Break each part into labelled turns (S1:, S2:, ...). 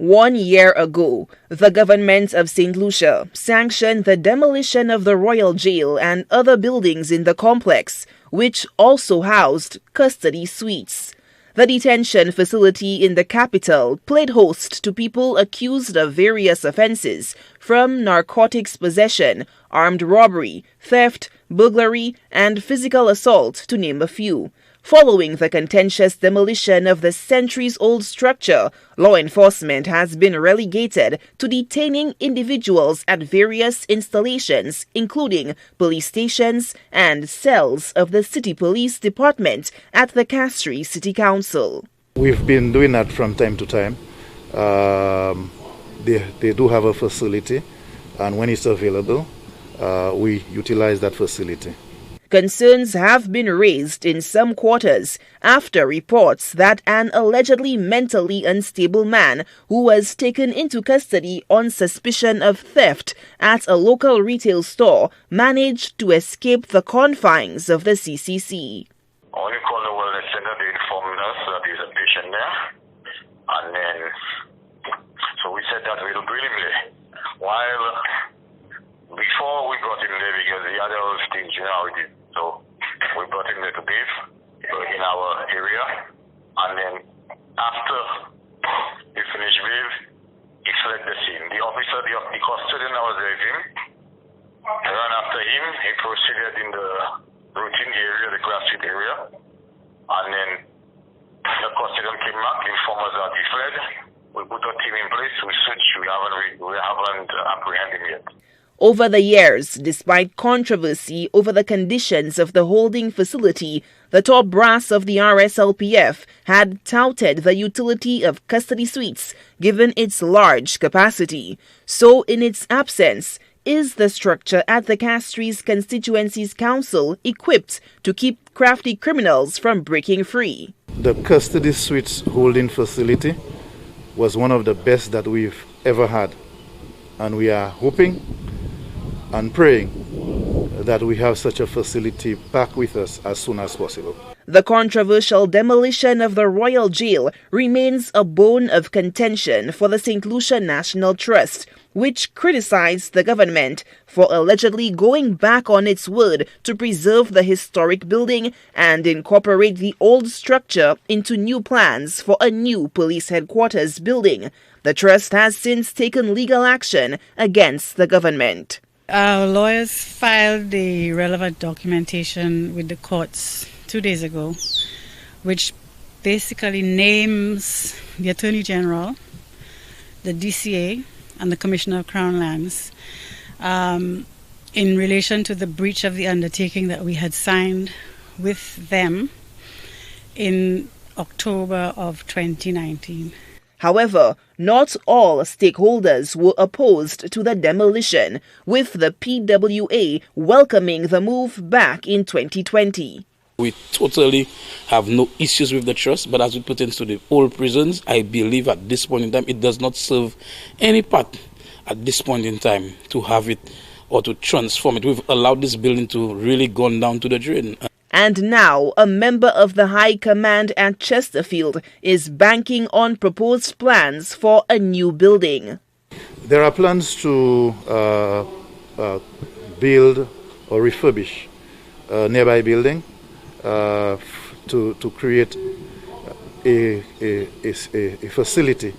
S1: 1 year ago, the government of St. Lucia sanctioned the demolition of the Royal Jail and other buildings in the complex, which also housed custody suites. The detention facility in the capital played host to people accused of various offenses, from narcotics possession, armed robbery, theft, burglary, and physical assault, to name a few. Following the contentious demolition of the centuries-old structure, law enforcement has been relegated to detaining individuals at various installations, including police stations and cells of the City Police Department at the Castries City Council.
S2: We've been doing that from time to time. They do have a facility, and when it's available, we utilize that facility.
S1: Concerns have been raised in some quarters after reports that an allegedly mentally unstable man who was taken into custody on suspicion of theft at a local retail store managed to escape the confines of the CCC.
S3: When we called the wellness center, they informed us that there's a patient there, and then so we said that we'll bring him there. While before we brought him there, because the other things, how we did. So we brought him there to bathe in our area, and then after he finished bathe, he fled the scene. The officer, the custodian that was there with him, ran after him. He proceeded in the routine area, the grassroots area, and then the custodian came back, informed us that he fled. We put a team in place. We searched. We haven't apprehended him yet.
S1: Over the years, despite controversy over the conditions of the holding facility, the top brass of the RSLPF had touted the utility of custody suites given its large capacity. So, in its absence, is the structure at the Castries Constituencies Council equipped to keep crafty criminals from breaking free?
S2: The custody suites holding facility was one of the best that we've ever had, and we are hoping and praying that we have such a facility back with us as soon as possible.
S1: The controversial demolition of the Royal Jail remains a bone of contention for the St. Lucia National Trust, which criticized the government for allegedly going back on its word to preserve the historic building and incorporate the old structure into new plans for a new police headquarters building. The trust has since taken legal action against the government.
S4: Our lawyers filed the relevant documentation with the courts 2 days ago, which basically names the Attorney General, the DCA, and the Commissioner of Crown Lands in relation to the breach of the undertaking that we had signed with them in October of 2019.
S1: However, not all stakeholders were opposed to the demolition, with the PWA welcoming the move back in 2020.
S5: We totally have no issues with the trust, but as it pertains to the old prisons, I believe at this point in time it does not serve any part at this point in time to have it or to transform it. We've allowed this building to really gone down to the drain.
S1: And now, a member of the High Command at Chesterfield is banking on proposed plans for a new building.
S2: There are plans to build or refurbish a nearby building to create a facility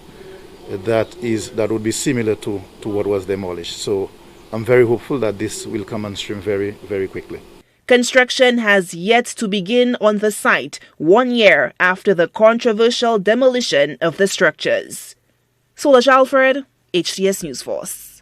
S2: that would be similar to what was demolished. So I'm very hopeful that this will come on stream very, very quickly.
S1: Construction has yet to begin on the site 1 year after the controversial demolition of the structures. Solange Alfred, HTS News Force.